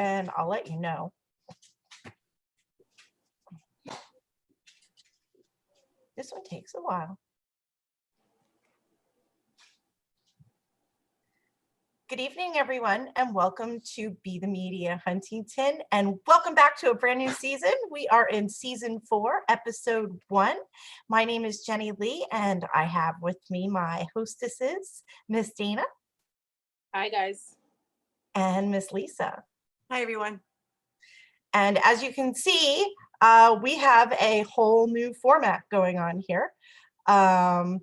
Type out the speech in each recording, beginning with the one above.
and I'll let you know. This one takes a while. Good evening, everyone, and welcome to Be the Media Huntington, and welcome back to a brand new season. We are in season 4, episode 1. My name is Jenny Lee, and I have with me my hostesses, Miss Dana. Hi, guys. And Miss Lisa. Hi, everyone. And as you can see, we have a whole new format going on here. I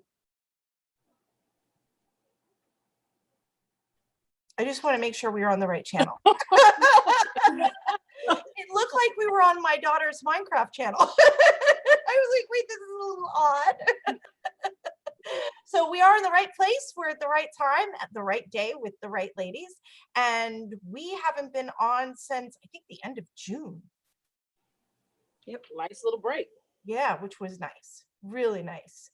just want to make sure we are on the right channel. It looked like we were on my daughter's Minecraft channel. I was like, wait, this is a little odd. So we are in the right place. We're at the right time, at the right day with the right ladies. And we haven't been on since, I think, the end of June. Yep, nice little break. Yeah, which was nice. Really nice.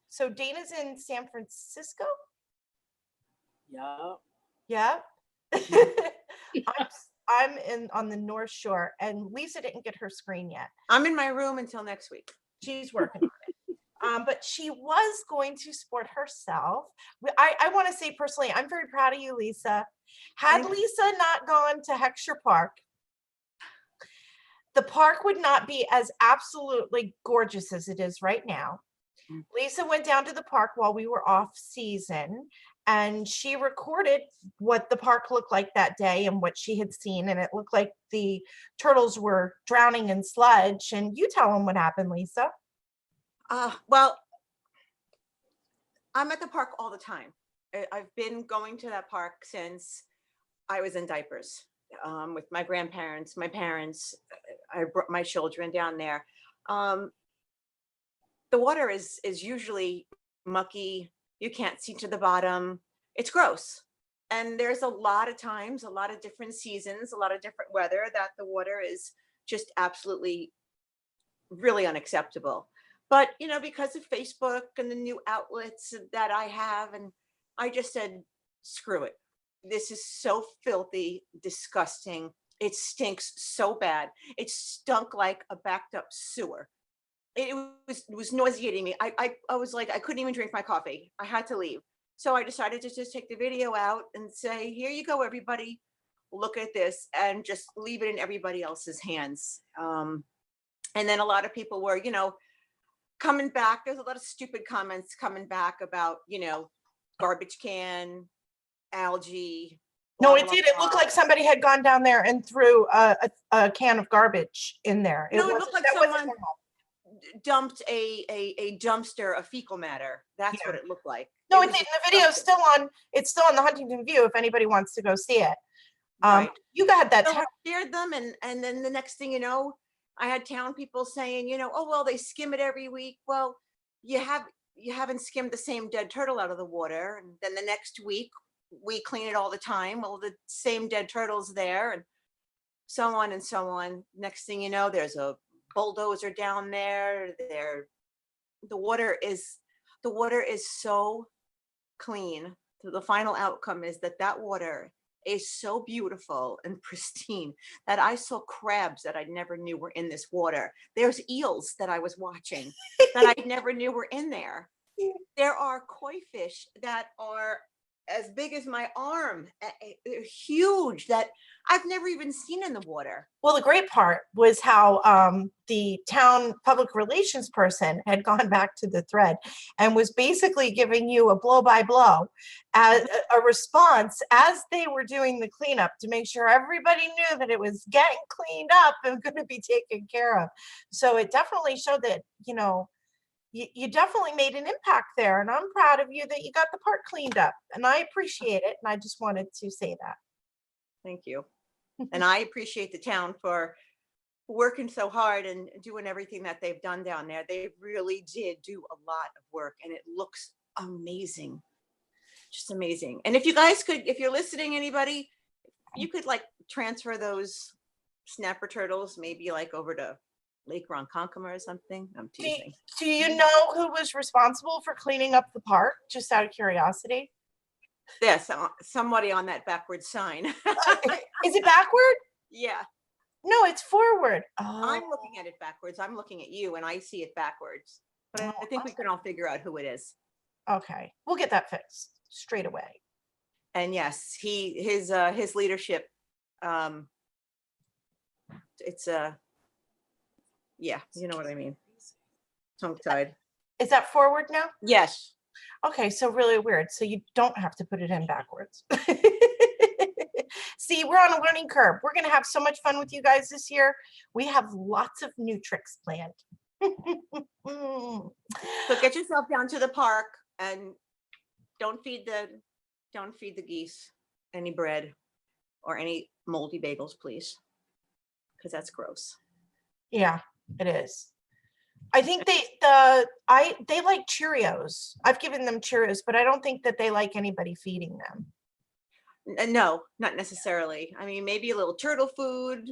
So Dana's in San Francisco? Yeah. Yeah. I'm on the North Shore, and Lisa didn't get her screen yet. I'm in my room until next week. She's working on it. But she was going to sport herself. I want to say personally, I'm very proud of you, Lisa. Had Lisa not gone to Heckscher Park, the park would not be as absolutely gorgeous as it is right now. Lisa went down to the park while we were off season, and she recorded what the park looked like that day and what she had seen. And it looked like the turtles were drowning in sludge. And you tell them what happened, Lisa. Well, I'm at the park all the time. I've been going to that park since I was in diapers with my grandparents, my parents. I brought my children down there. The water is usually mucky. You can't see to the bottom. It's gross. And there's a lot of times, a lot of different seasons, a lot of different weather that the water is just absolutely really unacceptable. But, you know, because of Facebook and the new outlets that I have, and I just said, screw it. This is so filthy, disgusting. It stinks so bad. It stunk like a backed up sewer. It was nauseating me. I was like, I couldn't even drink my coffee. I had to leave. So I decided to just take the video out and say, here you go, everybody. Look at this, and just leave it in everybody else's hands. And then a lot of people were, you know, coming back. There's a lot of stupid comments coming back about, you know, garbage can, algae. No, it did. It looked like somebody had gone down there and threw a can of garbage in there. No, it looked like someone dumped a dumpster of fecal matter. That's what it looked like. No, it did. The video is still on. It's still on the Huntington View if anybody wants to go see it. Right. You got that. So I shared them, and then the next thing you know, I had town people saying, you know, oh well, they skim it every week. Well, you haven't skimmed the same dead turtle out of the water, and then the next week we clean it all the time. Well, the same dead turtle's there, and so on and so on. Next thing you know, there's a bulldozer down there. The water is so clean. So the final outcome is that water is so beautiful and pristine that I saw crabs that I never knew were in this water. There's eels that I was watching that I never knew were in there. There are koi fish that are as big as my arm. They're huge that I've never even seen in the water. Well, the great part was how the town public relations person had gone back to the thread and was basically giving you a blow by blow as a response as they were doing the cleanup to make sure everybody knew that it was getting cleaned up and going to be taken care of. So it definitely showed that, you know, you definitely made an impact there, and I'm proud of you that you got the park cleaned up, and I appreciate it, and I just wanted to say that. Thank you. And I appreciate the town for working so hard and doing everything that they've done down there. They really did do a lot of work, and it looks amazing, just amazing. And if you guys could, if you're listening, anybody, you could like transfer those snapper turtles maybe like over to Lake Ronkonkoma or something. I'm teasing. Do you know who was responsible for cleaning up the park, just out of curiosity? Yes, somebody on that backward sign. Is it backward? Yeah, No, it's forward. I'm Oh, looking at it backwards. I'm looking at you and I see it backwards. But I think we can all figure out who it is. okay. We'll get that fixed straight away. And yes, his leadership, um, it's yeah, you know what I mean. Tongue tied. Is that forward now? Yes. Okay, so really weird. So you don't have to put it in backwards. See, we're on a learning curve. We're going to have so much fun with you guys this year. We have lots of new tricks planned. So get yourself down to the park and don't feed the geese any bread or any moldy bagels, please. Because that's gross. Yeah, it is. I think they like Cheerios. I've given them Cheerios, but I don't think that they like anybody feeding them. No, not necessarily. I mean, maybe a little turtle food,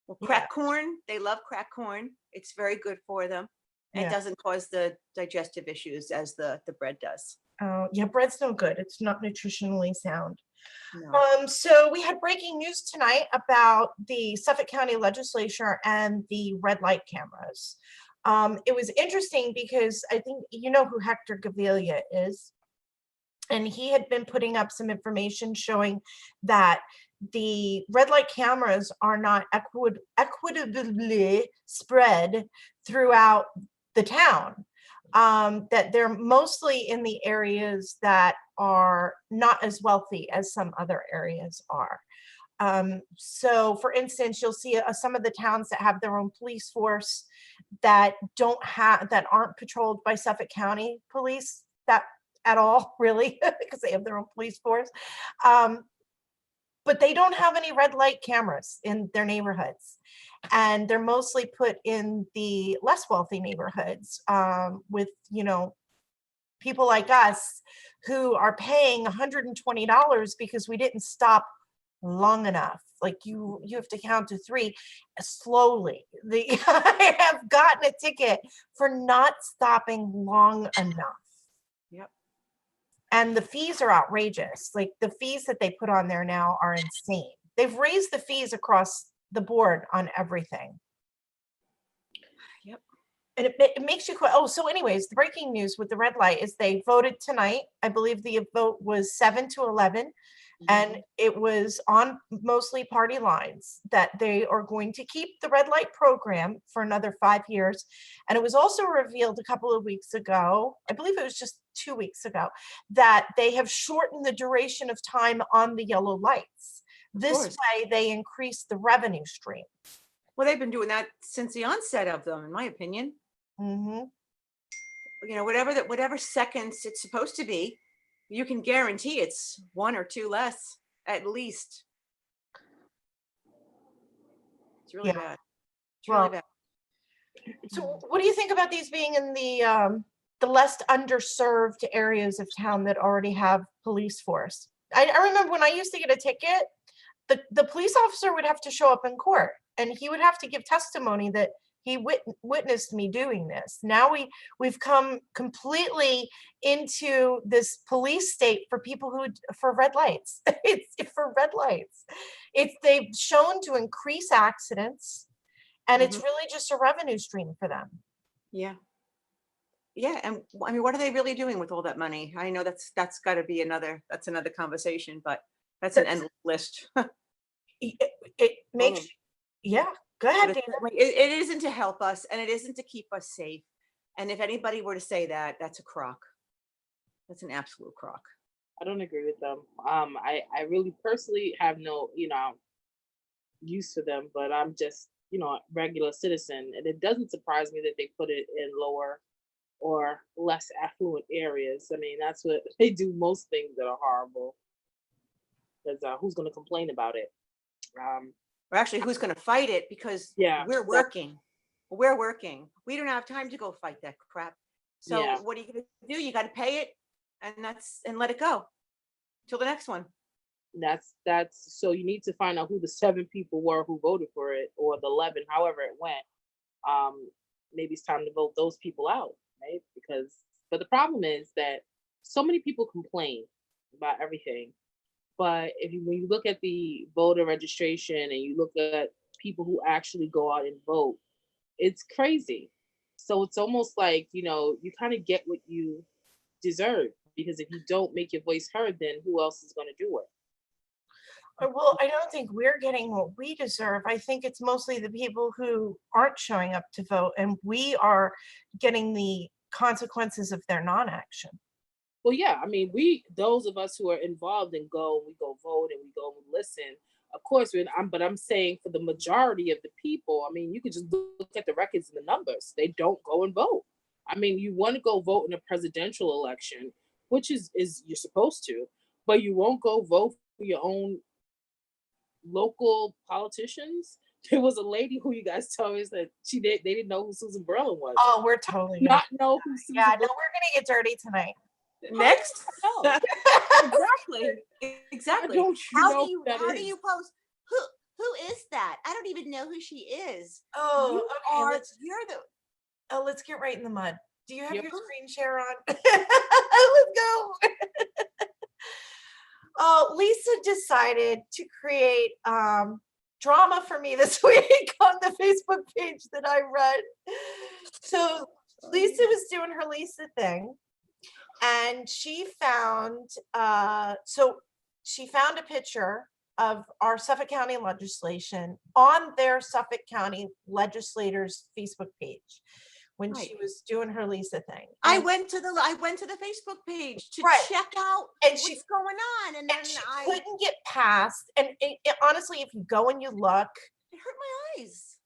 well, crack corn. They love crack corn. It's very good for them. It Yeah. doesn't cause the digestive issues as the bread does. Oh, yeah, bread's no good. It's not nutritionally sound. No. So we had breaking news tonight about the Suffolk County Legislature and the red light cameras. It was interesting because I think you know who Hector Gavilia is. And he had been putting up some information showing that the red light cameras are not equitably spread throughout the town. That they're mostly in the areas that are not as wealthy as some other areas are. So for instance, you'll see some of the towns that have their own police force that aren't patrolled by Suffolk County police that at all, really, because they have their own police force. But they don't have any red light cameras in their neighborhoods. And they're mostly put in the less wealthy neighborhoods with, people like us who are paying $120 because we didn't stop long enough. Like you have to count to 3 slowly. I have gotten a ticket for not stopping long enough. Yep. And the fees are outrageous. Like the fees that they put on there now are insane. They've raised the fees across the board on everything. Yep. And it makes you quit. Oh, so anyways, the breaking news with the red light is they voted tonight. I believe the vote was 7-11. And it was on mostly party lines that they are going to keep the red light program for another 5 years. And it was also revealed a couple of weeks ago, I believe it was just 2 weeks ago, that they have shortened the duration of time on the yellow lights. This way they increase the revenue stream. Well, they've been doing that since the onset of them, in my opinion. Mm-hmm. Whatever seconds it's supposed to be, you can guarantee it's 1 or 2 less at least. It's really bad. It's really bad. So what do you think about these being in the less underserved areas of town that already have police force? I remember when I used to get a ticket, the police officer would have to show up in court and he would have to give testimony that he witnessed me doing this. Now we've come completely into this police state for people for red lights. It's for red lights. They've shown to increase accidents, and it's really just a revenue stream for them. Yeah. Yeah, and I mean, what are they really doing with all that money? I know that's got to be another conversation, but that's an endless list. It makes, yeah. Go ahead, Dana. It isn't to help us, and it isn't to keep us safe. And if anybody were to say that, that's a crock. That's an absolute crock. I don't agree with them. I really personally have no, use for them, but I'm just, a regular citizen. And it doesn't surprise me that they put it in lower or less affluent areas. I mean, that's what they do most things that are horrible. Because who's going to complain about it? Or actually, who's going to fight it? Because we're working. We're working. We don't have time to go fight that crap. So what are you going to do? You got to pay it, and let it go till the next one. That's so you need to find out who the 7 people were who voted for it, or the 11, however it went. Maybe it's time to vote those people out, right? But the problem is that so many people complain about everything, But when you look at the voter registration and you look at people who actually go out and vote, it's crazy. So it's almost like, you kind of get what you deserve, because if you don't make your voice heard, then who else is going to do it? Well, I don't think we're getting what we deserve. I think it's mostly the people who aren't showing up to vote, and we are getting the consequences of their non-action. Well, yeah, I mean, those of us who are involved and we go vote and we go and listen. Of course, but I'm saying for the majority of the people, I mean, you could just look at the records and the numbers. They don't go and vote. I mean, you want to go vote in a presidential election, which is you're supposed to, but you won't go vote for your own local politicians. There was a lady who you guys told me that they didn't know who Susan Berlin was. Oh, we're totally Not know who Susan yeah, no, Berlin. we're gonna get dirty tonight. Next. No. Exactly. Don't you know who that how do is? you post who is that? I don't even know who she is. Oh, You okay. are, Let's you're the let's get right in the mud. Do you have Yep. your screen share on? Let's go. Oh, Lisa decided to create drama for me this week on the Facebook page that I run. So Lisa was doing her Lisa thing, and she found she found a picture of our Suffolk County legislation on their Suffolk County legislators Facebook page when she Right. was doing her Lisa thing. I And- went to the Facebook page to Right. check out And what's she- going on, and then and she I couldn't get past, and honestly, if you go and you look, it hurt my eyes.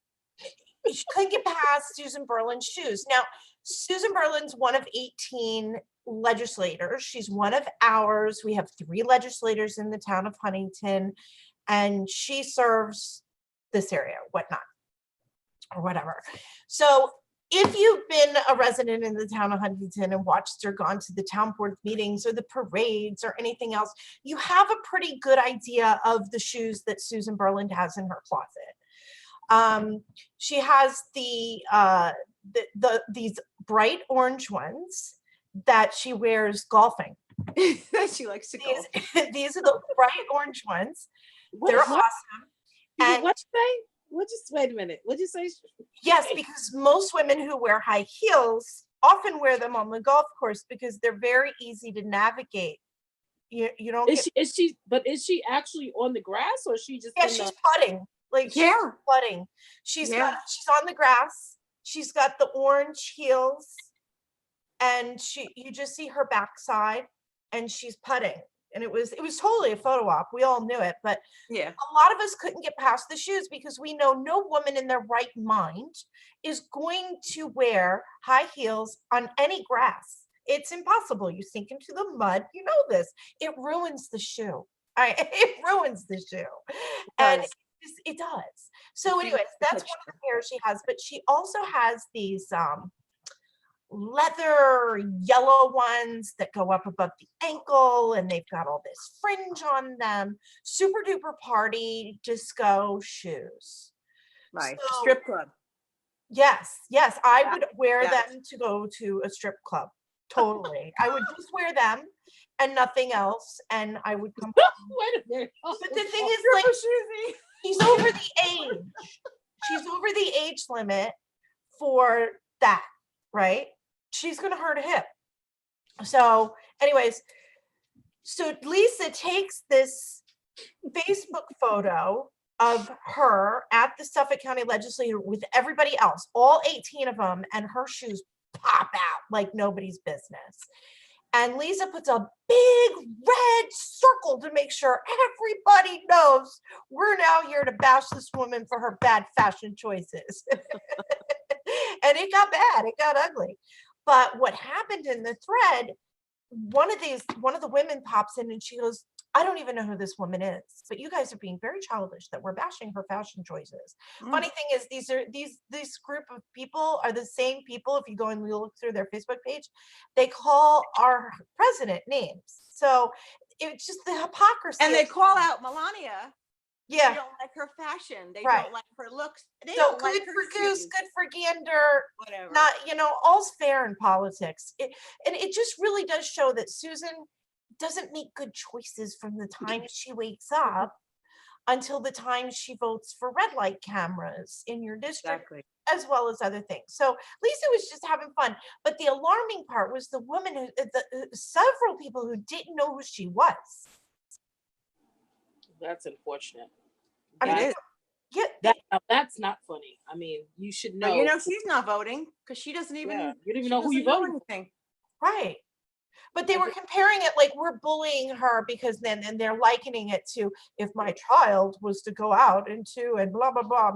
she couldn't get past Susan Berlin's shoes. Now, Susan Berlin's one of 18 legislators. She's one of ours. We have 3 legislators in the town of Huntington, and she serves this area, whatnot, or whatever. So if you've been a resident in the town of Huntington and watched or gone to the town board meetings or the parades or anything else, you have a pretty good idea of the shoes that Susan Berland has in her closet. She has these bright orange ones that she wears golfing. She likes to go. These are the bright orange ones. They're awesome. And What you say? Wait a minute. What'd you say? yes, because most women who wear high heels often wear them on the golf course because they're very easy to navigate. You don't get, Is she actually on the grass, or is she just yeah, in she's the, putting. Like she's Yeah. putting. She's on the grass. She's got the orange heels, and you just see her backside, and she's putting. And it was totally a photo op. We all knew it, but Yeah. a lot of us couldn't get past the shoes because we know no woman in their right mind is going to wear high heels on any grass. It's impossible. You sink into the mud. You know this. It ruins the shoe. It ruins the shoe. And it does. So anyways, that's one of the pairs she has, but she also has these leather yellow ones that go up above the ankle, and they've got all this fringe on them. Super duper party disco shoes. Right. So- Strip club. Yes, I Yeah, would wear yeah. them to go to a strip club. Totally. I would just wear them and nothing else, and I would come home. wait a minute. But the thing is, like, she's over the age. She's over the age limit for that, right? She's gonna hurt a hip. So anyways, so Lisa takes this Facebook photo of her at the Suffolk County Legislature with everybody else, all 18 of them, and her shoes pop out like nobody's business. And Lisa puts a big red circle to make sure everybody knows we're now here to bash this woman for her bad fashion choices. And it got bad, it got ugly. But what happened in the thread, one of the women pops in and she goes, I don't even know who this woman is, but you guys are being very childish that we're bashing her fashion choices. Funny thing is, these group of people are the same people. If you go and look through their Facebook page, they call our president names. So it's just the hypocrisy. And they call out Melania. yeah. They don't like her fashion. They Right. don't like her looks. They So don't good like her for goose, shoes. good for gander. Whatever. Not, all's fair in politics. And it just really does show that Susan doesn't make good choices from the time she wakes up until the time she votes for red light cameras in your district, Exactly. as well as other things. So Lisa was just having fun. But the alarming part was the woman who, several people who didn't know who she was. That's unfortunate. I mean, It is. yeah, Now that's not funny. I mean, you should But know. you know, she's not voting because she doesn't even, Yeah, you don't even she know who you doesn't know voted for. anything. right. But they were comparing it like we're bullying her because then and they're likening it to if my child was to go out into and blah blah blah.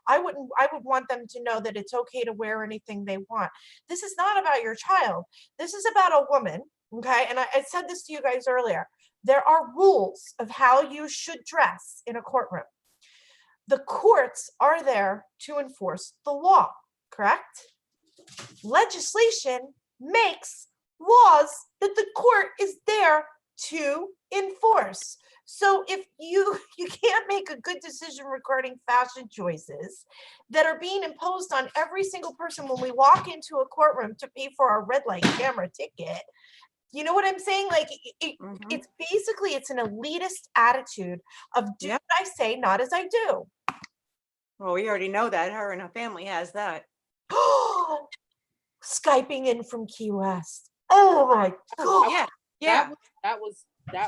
I would want them to know that it's okay to wear anything they want. This is not about your child. This is about a woman. Okay. And I said this to you guys earlier. There are rules of how you should dress in a courtroom. The courts are there to enforce the law, correct? Legislation makes laws that the court is there to enforce. So if you can't make a good decision regarding fashion choices that are being imposed on every single person when we walk into a courtroom to pay for our red light camera ticket, you know what I'm saying? Like it's basically it's an elitist attitude of do Yep. what I say, not as I do. Well, we already know that her and her family has that. Skyping in from Key West. Oh my God. Yeah. Yeah. That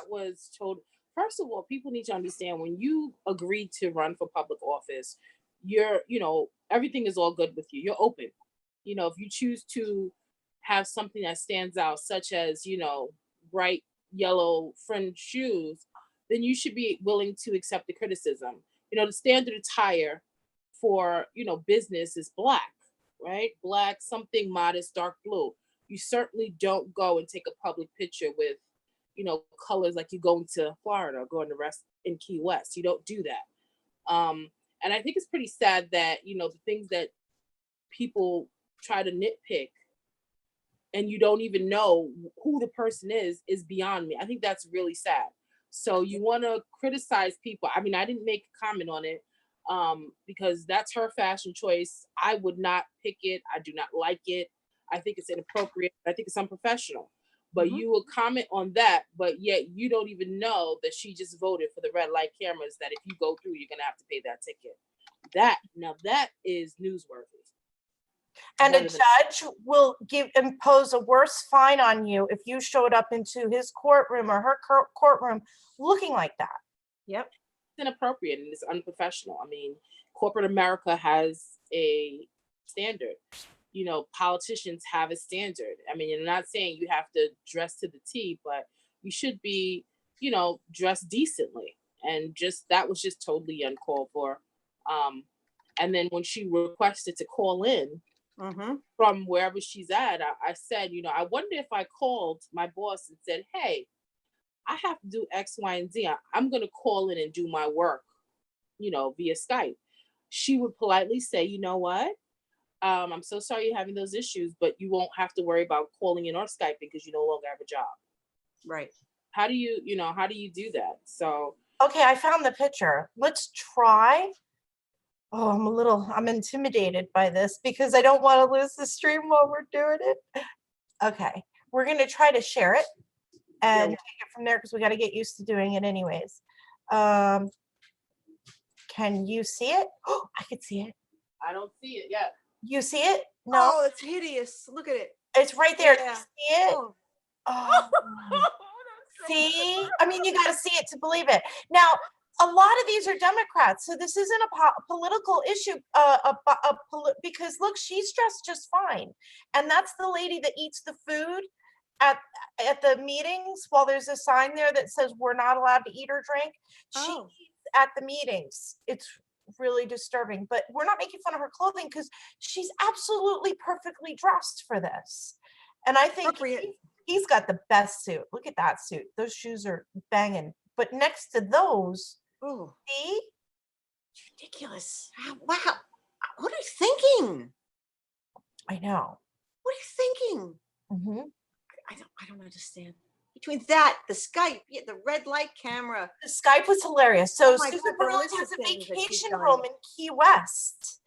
was told. First of all, people need to understand when you agree to run for public office, everything is all good with you. You're open. If you choose to have something that stands out, such as, bright yellow fringe shoes, then you should be willing to accept the criticism. The standard attire for, business is black, right? Black, something modest, dark blue. You certainly don't go and take a public picture with, colors like you going to Florida or going to rest in Key West. You don't do that. And I think it's pretty sad that, the things that people try to nitpick and you don't even know who the person is beyond me. I think that's really sad. So you want to criticize people. I mean, I didn't make a comment on it because that's her fashion choice. I would not pick it. I do not like it. I think it's inappropriate. I think it's unprofessional. But you will comment on that, but yet you don't even know that she just voted for the red light cameras, that if you go through, you're going to have to pay that ticket. That is newsworthy. And a judge will impose a worse fine on you if you showed up into his courtroom or her courtroom looking like that. Yep. It's inappropriate and it's unprofessional. I mean, corporate America has a standard. Politicians have a standard. I mean, I'm not saying you have to dress to the T, but you should be, dressed decently. And that was just totally uncalled for. And then when she requested to call in from wherever she's at, I said, I wonder if I called my boss and said, hey, I have to do X, Y, and Z. I'm going to call in and do my work, via Skype. She would politely say, you know what? I'm so sorry you're having those issues, but you won't have to worry about calling in or Skyping because you no longer have a job. Right. How do you do that? So. Okay, I found the picture. Let's try. Oh, I'm intimidated by this because I don't want to lose the stream while we're doing it. Okay, we're going to try to share it and take it from there because we got to get used to doing it anyways. Can you see it? Oh, I can see it. I don't see it yet. You see it? No. Oh, it's hideous. Look at it. It's right there. Yeah. Do you see it? Oh. See? I mean, you got to see it to believe it. Now, a lot of these are Democrats, so this isn't a political issue because look, she's dressed just fine. And that's the lady that eats the food at the meetings while there's a sign there that says we're not allowed to eat or drink. She eats at the meetings. It's really disturbing, but we're not making fun of her clothing because she's absolutely perfectly dressed for this. And I think he's got the best suit. Look at that suit. Those shoes are banging. But next to those, see? It's ridiculous. Wow. What are you thinking? I know. What are you thinking? Mm-hmm. I don't understand. Between that, the Skype, the red light camera. The Skype was hilarious. So Susan God, Berlin has a vacation home in Key West.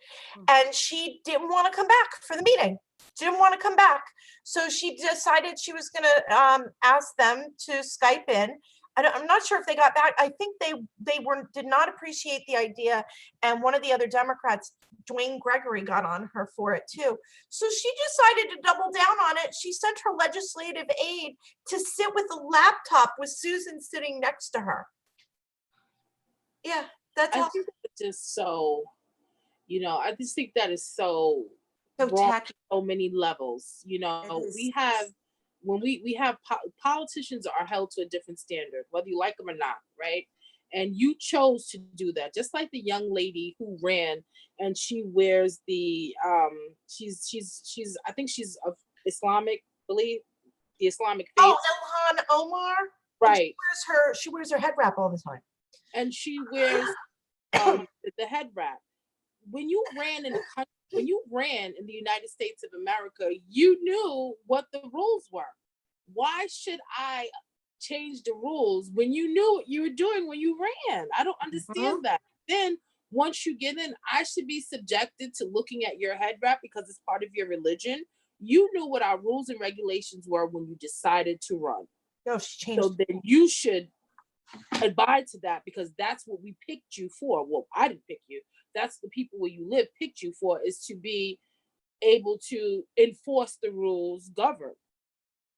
and she didn't want to come back for the meeting. Didn't want to come back. So she decided she was going to ask them to Skype in. I'm not sure if they got back. I think they did not appreciate the idea. And one of the other Democrats, Dwayne Gregory, got on her for it too. So she decided to double down on it. She sent her legislative aide to sit with a laptop with Susan sitting next to her. Yeah, that's I how. think that's just so, I just think that is so So wrong tacky. on so many levels. It We is. have, when we have politicians are held to a different standard, whether you like them or not, right? And you chose to do that, just like the young lady who ran, and she wears the she's I think she's of Islamic belief, the Islamic faith, Oh, Ilhan Omar. right? She wears her head wrap all the time. And she wears the head wrap. When you ran in the United States of America, you knew what the rules were. Why should I change the rules when you knew what you were doing when you ran? I don't understand that. Then once you get in, I should be subjected to looking at your head wrap because it's part of your religion. You knew what our rules and regulations were when you decided to run. No, she changed. So then you should abide to that, because that's what we picked you for. Well, I didn't pick you. That's the people where you live picked you for, is to be able to enforce the rules, govern.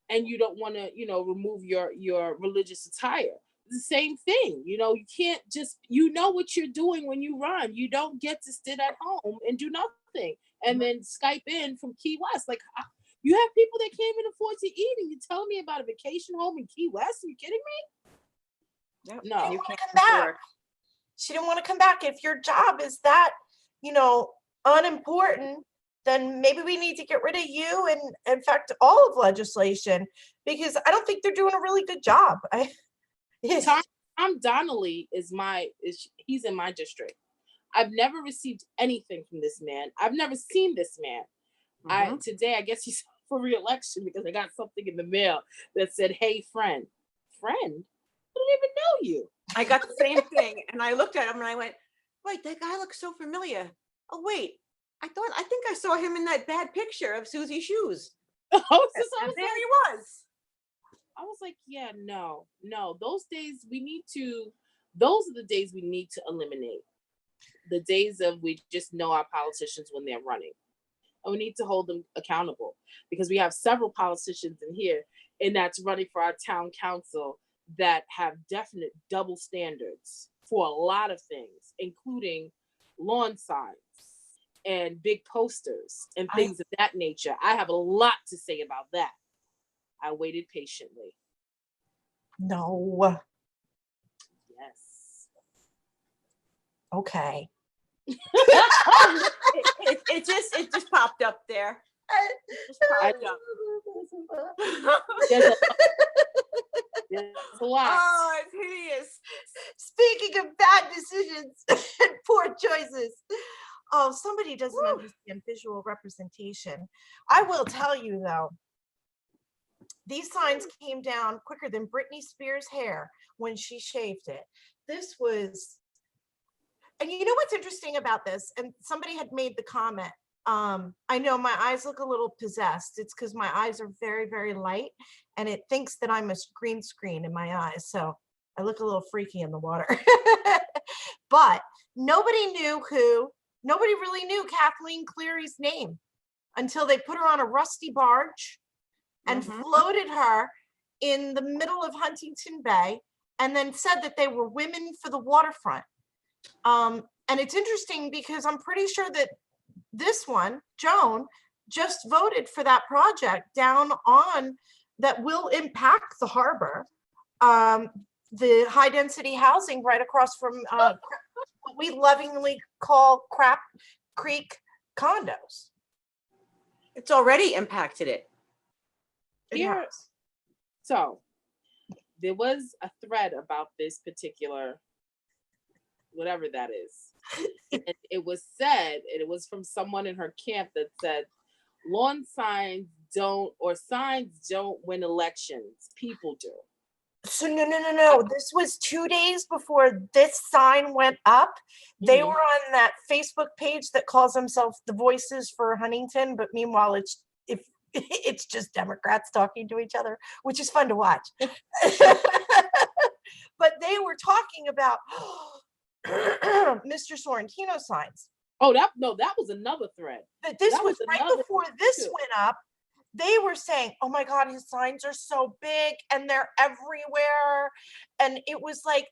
And you don't want to, remove your religious attire. It's the same thing. You can't just, what you're doing when you run. You don't get to sit at home and do nothing and then Skype in from Key West. Like, you have people that can't even afford to eat, and you're telling me about a vacation home in Key West? Are you kidding me? Yep. No. You can't come back. She didn't want to come back. If your job is that, unimportant, then maybe we need to get rid of you and, in fact, all of legislation, because I don't think they're doing a really good job. Tom Donnelly he's in my district. I've never received anything from this man. I've never seen this man. Today, I guess he's for re-election because I got something in the mail that said, "Hey, friend." Friend? I don't even know you. I got the same thing, and I looked at him and I went, "Wait, that guy looks so familiar. Oh wait, I think I saw him in that bad picture of Susie's shoes." And there he was. I was like, yeah, no. Those days those are the days we need to eliminate. The days of we just know our politicians when they're running. And we need to hold them accountable, because we have several politicians in here and that's running for our town council that have definite double standards for a lot of things, including lawn signs and big posters and things of that nature. I have a lot to say about that. I waited patiently. No. Yes. Okay. It just popped up there. I know. There's a lot. Oh, it's hideous. Speaking of bad decisions and poor choices. Oh, somebody doesn't understand visual representation. I will tell you though, these signs came down quicker than Britney Spears' hair when she shaved it. This was, and you know what's interesting about this? And somebody had made the comment. I know my eyes look a little possessed. It's because my eyes are very, very light, and it thinks that I'm a green screen in my eyes. So I look a little freaky in the water. But nobody really knew Kathleen Cleary's name until they put her on a rusty barge and floated her in the middle of Huntington Bay, and then said that they were women for the waterfront. And it's interesting because I'm pretty sure that this one, Joan, just voted for that project down on that will impact the harbor, the high density housing right across from what we lovingly call Crap Creek condos. It's already impacted it. So there was a thread about this particular, whatever that is. And it was said, and it was from someone in her camp that said, signs don't win elections, people do. So no. This was 2 days before this sign went up. They were on that Facebook page that calls themselves the Voices for Huntington, but meanwhile it's just Democrats talking to each other, which is fun to watch. But they were talking about Mr. Sorrentino signs. Oh, that was another thread. But this That was was right another before thing, this too. went up. They were saying, oh my God, his signs are so big and they're everywhere. And it was like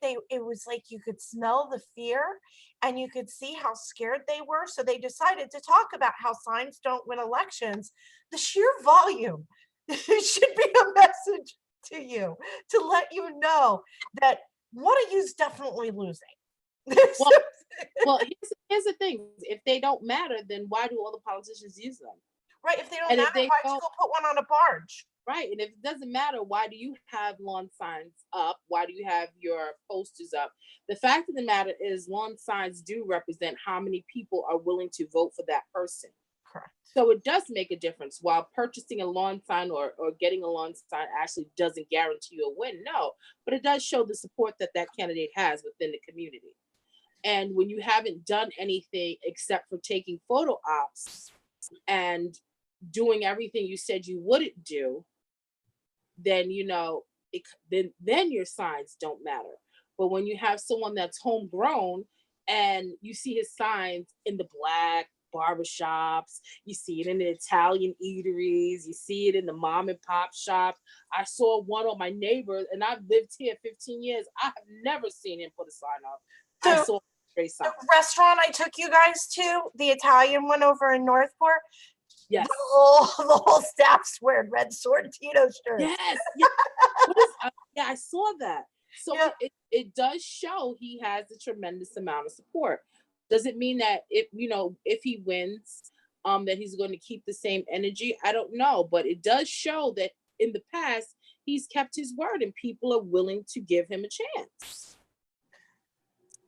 you could smell the fear and you could see how scared they were. So they decided to talk about how signs don't win elections. The sheer volume should be a message to you to let you know that one of you is definitely losing. Well, well, here's the thing. If they don't matter, then why do all the politicians use them? Right. If they don't And if matter, they why'd you don't, go put one on a barge? right. And if it doesn't matter, why do you have lawn signs up? Why do you have your posters up? The fact of the matter is lawn signs do represent how many people are willing to vote for that person. Correct. So it does make a difference. While purchasing a lawn sign or getting a lawn sign actually doesn't guarantee you a win, no, but it does show the support that that candidate has within the community. And when you haven't done anything except for taking photo ops and doing everything you said you wouldn't do, then then your signs don't matter. But when you have someone that's homegrown and you see his signs in the black barbershops, you see it in the Italian eateries, you see it in the mom and pop shops. I saw one on my neighbor, and I've lived here 15 years. I have never seen him put a sign up. I saw a stray sign. The restaurant I took you guys to, the Italian one over in Northport, Yes. the whole staff's wearing red Sorrentino shirts. Yes. Yeah. I saw that. So Yeah. it does show he has a tremendous amount of support. Does it mean that if he wins, that he's going to keep the same energy? I don't know, but it does show that in the past he's kept his word and people are willing to give him a chance.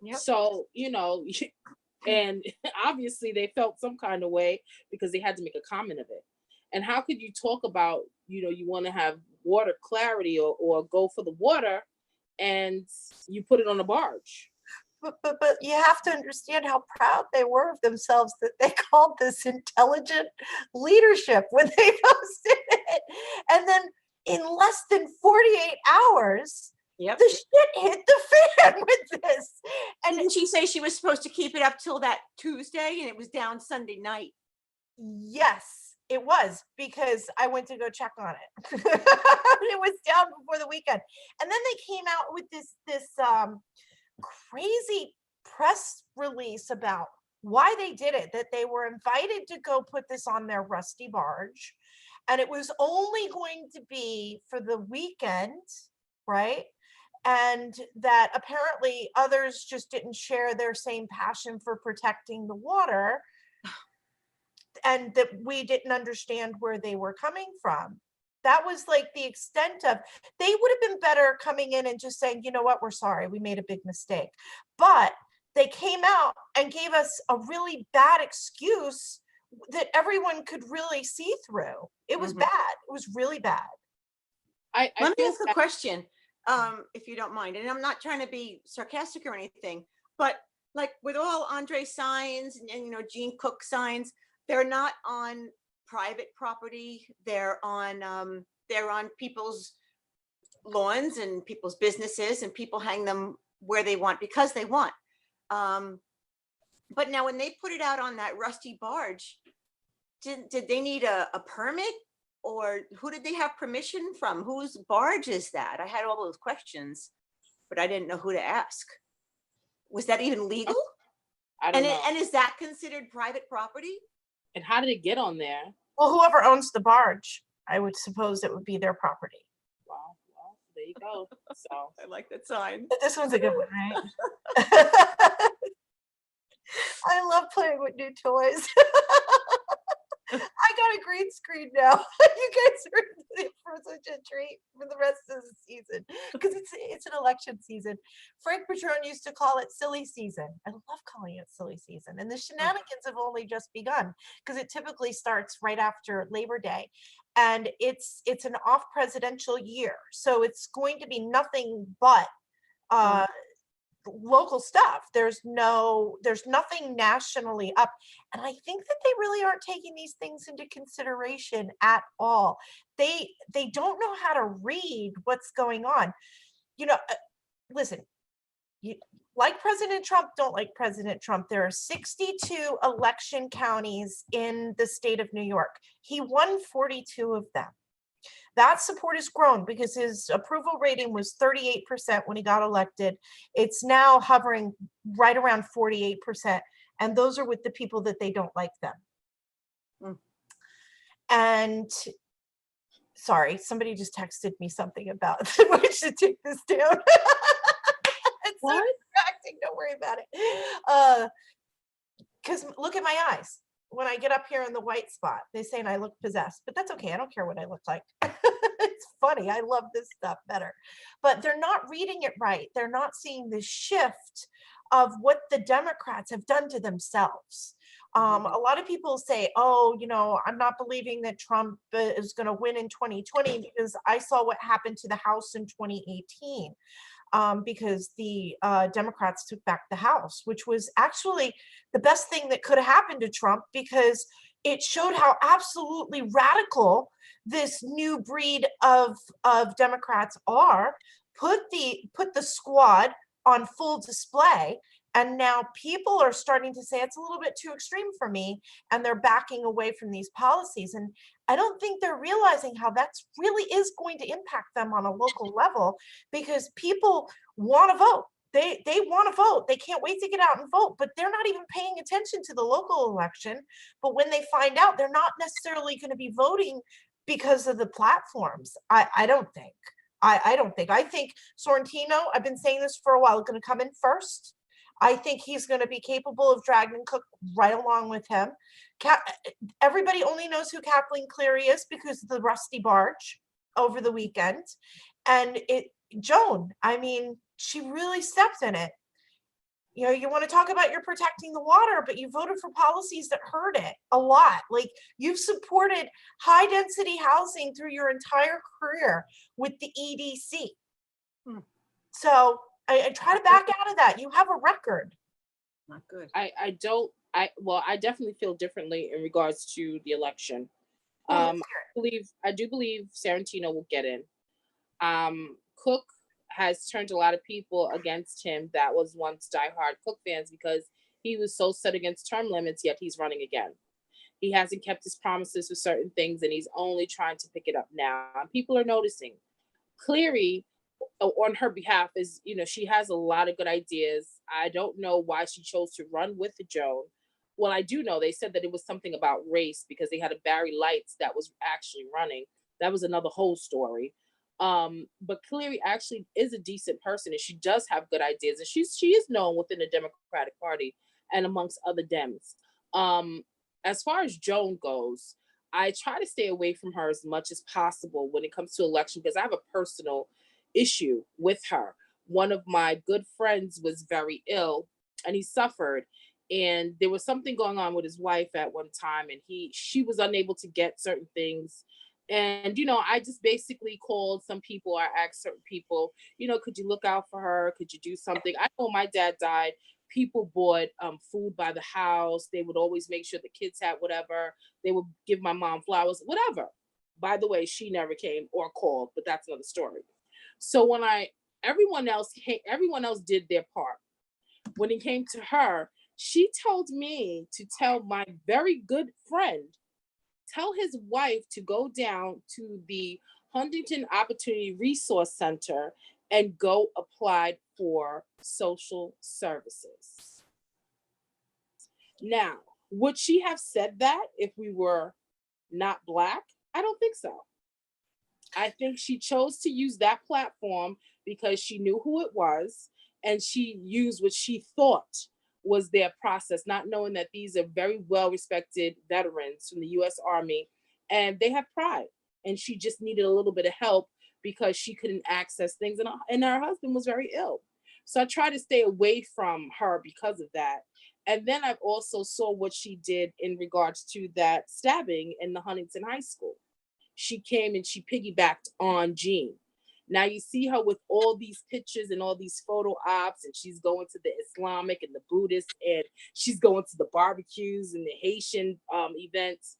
Yep. So, and obviously they felt some kind of way because they had to make a comment of it. And how could you talk about, you want to have water clarity or go for the water and you put it on a barge? But you have to understand how proud they were of themselves that they called this intelligent leadership when they posted it. And then in less than 48 hours, Yep. the shit hit the fan with this. And didn't she say she was supposed to keep it up till that Tuesday and it was down Sunday night? yes, it was, because I went to go check on it. It was down before the weekend. And then they came out with this crazy press release about why they did it, that they were invited to go put this on their rusty barge. And it was only going to be for the weekend, right? And that apparently others just didn't share their same passion for protecting the water, and that we didn't understand where they were coming from. That was like the extent of, they would have been better coming in and just saying, you know what, we're sorry, we made a big mistake. But they came out and gave us a really bad excuse that everyone could really see through. It was bad. It was really bad. Let me ask a question, if you don't mind. And I'm not trying to be sarcastic or anything, but like with all Andre signs and Gene Cook signs, they're not on private property. They're on people's lawns and people's businesses, and people hang them where they want because they want. But now when they put it out on that rusty barge, did they need a permit, or who did they have permission from? Whose barge is that? I had all those questions, but I didn't know who to ask. Was that even legal? I don't know. And is that considered private property? And how did it get on there? Well, whoever owns the barge, I would suppose it would be their property. Well, there you go. So I like that sign. But this one's a good one, right? I love playing with new toys. I got a green screen now. You guys are in for such a treat for the rest of the season because it's an election season. Frank Patron used to call it silly season. I love calling it silly season. And the shenanigans have only just begun because it typically starts right after Labor Day. And it's an off presidential year. So it's going to be nothing but local stuff. There's nothing nationally up. And I think that they really aren't taking these things into consideration at all. They don't know how to read what's going on. Listen, you like President Trump, don't like President Trump. There are 62 election counties in the state of New York. He won 42 of them. That support has grown because his approval rating was 38% when he got elected. It's now hovering right around 48%. And those are with the people that they don't like them. And sorry, somebody just texted me something about we should take this down. It's so distracting. Don't worry about it. Because look at my eyes. When I get up here in the white spot, they say I look possessed, but that's okay. I don't care what I look like. It's funny. I love this stuff better, but they're not reading it right. They're not seeing the shift of what the Democrats have done to themselves. A lot of people say, oh, I'm not believing that Trump is going to win in 2020 because I saw what happened to the House in 2018. Because the Democrats took back the House, which was actually the best thing that could have happened to Trump because it showed how absolutely radical this new breed of Democrats are. Put the squad on full display. And now people are starting to say it's a little bit too extreme for me, and they're backing away from these policies. And I don't think they're realizing how that's really is going to impact them on a local level because people want to vote. They want to vote. They can't wait to get out and vote, but they're not even paying attention to the local election. But when they find out, they're not necessarily going to be voting because of the platforms. I don't think. I don't think. I think Sorrentino, I've been saying this for a while, going to come in first. I think he's going to be capable of dragging Cook right along with him. Everybody only knows who Kathleen Cleary is because of the Rusty Barge over the weekend. And Joan, I mean, she really stepped in it. You want to talk about you're protecting the water, but you voted for policies that hurt it a lot. Like you've supported high density housing through your entire career with the EDC. So I try to back out of that. You have a record. Not good. I definitely feel differently in regards to the election. I do believe Sorrentino will get in. Cook has turned a lot of people against him that was once diehard Cook fans because he was so set against term limits, yet he's running again. He hasn't kept his promises for certain things, and he's only trying to pick it up now. And people are noticing. Cleary, on her behalf, is, she has a lot of good ideas. I don't know why she chose to run with Joan. Well, I do know they said that it was something about race because they had a Barry Lights that was actually running. That was another whole story. But Cleary actually is a decent person, and she does have good ideas, and she is known within the Democratic Party and amongst other Dems. As far as Joan goes, I try to stay away from her as much as possible when it comes to election because I have a personal issue with her. One of my good friends was very ill, and he suffered, and there was something going on with his wife at one time, and she was unable to get certain things. And, I just basically called some people. I asked certain people, could you look out for her? Could you do something? I know my dad died. People bought food by the house. They would always make sure the kids had whatever. They would give my mom flowers, whatever. By the way, she never came or called, but that's another story. So when everyone else did their part. When it came to her, she told me to tell my very good friend, tell his wife to go down to the Huntington Opportunity Resource Center and go apply for social services. Now, would she have said that if we were not Black? I don't think so. I think she chose to use that platform because she knew who it was, and she used what she thought was their process, not knowing that these are very well-respected veterans from the U.S. Army, and they have pride. and she just needed a little bit of help because she couldn't access things, and her husband was very ill. So I tried to stay away from her because of that. And then I also saw what she did in regards to that stabbing in the Huntington High School. She came and she piggybacked on Jean. Now you see her with all these pictures and all these photo ops, and she's going to the Islamic and the Buddhist, and she's going to the barbecues and the Haitian events.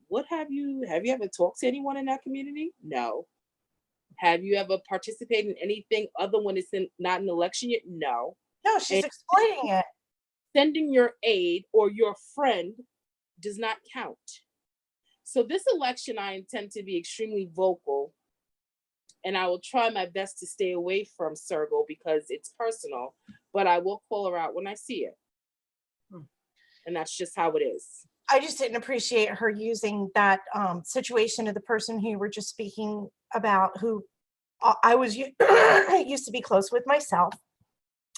What have you ever talked to anyone in that community? No. Have you ever participated in anything other when it's not an election yet? No. No, she's And exploiting it. sending your aide or your friend does not count. So this election, I intend to be extremely vocal, and I will try my best to stay away from Sergel because it's personal, but I will call her out when I see it. And that's just how it is. I just didn't appreciate her using that situation of the person who you were just speaking about, who I was used to be close with myself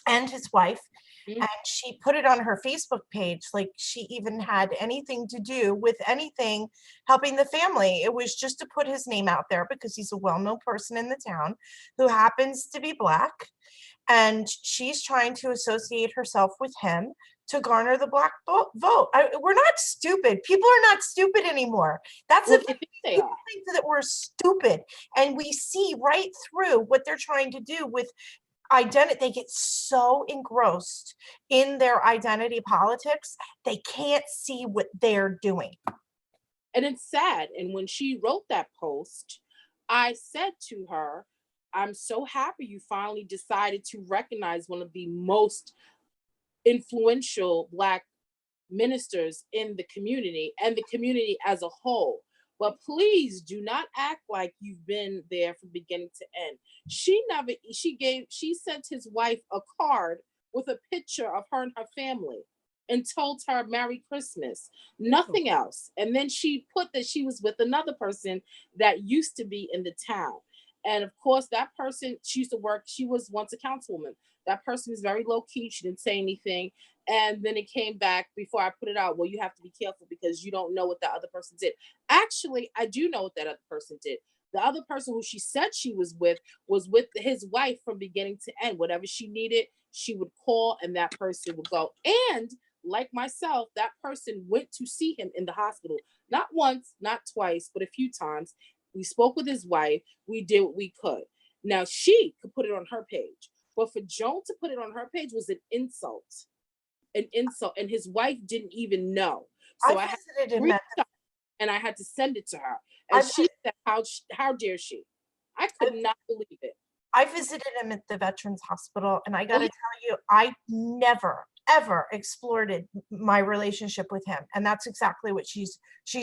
and his wife. Mhm. And she put it on her Facebook page like she even had anything to do with anything helping the family. It was just to put his name out there because he's a well-known person in the town who happens to be Black. And she's trying to associate herself with him to garner the Black vote. We're not stupid. People are not stupid anymore. That's Well, the I think they people are. think that we're stupid, and we see right through what they're trying to do with identity. They get so engrossed in their identity politics, they can't see what they're doing. And it's sad. And when she wrote that post, I said to her, I'm so happy you finally decided to recognize one of the most influential Black ministers in the community and the community as a whole. But please do not act like you've been there from beginning to end. She sent his wife a card with a picture of her and her family and told her Merry Christmas, nothing else. And then she put that she was with another person that used to be in the town. And of course, that person, she was once a councilwoman. That person is very low key. She didn't say anything. And then it came back before I put it out. Well, you have to be careful because you don't know what that other person did. Actually, I do know what that other person did. The other person who she said she was with his wife from beginning to end. Whatever she needed, she would call and that person would go. And like myself, that person went to see him in the hospital. Not once, not twice, but a few times. We spoke with his wife. We did what we could. Now she could put it on her page. But for Joan to put it on her page was an insult. And his wife didn't even know. So I had visited to him and I had to send it to her. And she said, how dare she? I could not believe it. I visited him at the Veterans Hospital, and I got to tell you, I never, ever explored my relationship with him. And that's exactly what she's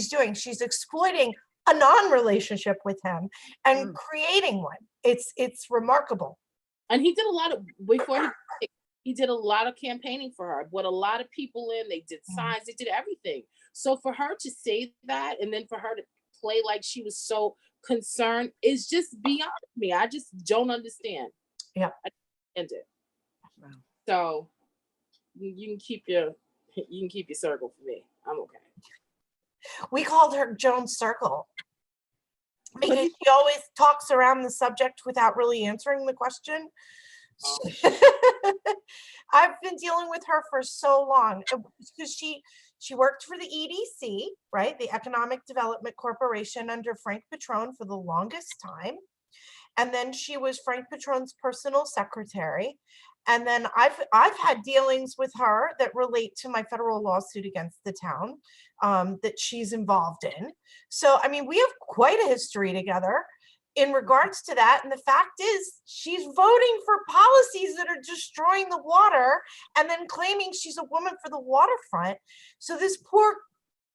doing. She's exploiting a non-relationship with him and creating one. It's remarkable. And he did a lot of, he did a lot of campaigning for her. Brought a lot of people in. They did signs. They did everything. So for her to say that, and then for her to play like she was so concerned, is just beyond me. I just don't understand. Yeah. I don't understand it. Wow. So you can keep your circle for me. I'm okay. We called her Joan's Circle because she always talks around the subject without really answering the question. I've been dealing with her for so long because she worked for the EDC, right? The Economic Development Corporation under Frank Petrone for the longest time. And then she was Frank Petrone's personal secretary. And then I've had dealings with her that relate to my federal lawsuit against the town that she's involved in. So, I mean, we have quite a history together in regards to that. And the fact is, she's voting for policies that are destroying the water and then claiming she's a woman for the waterfront. So this poor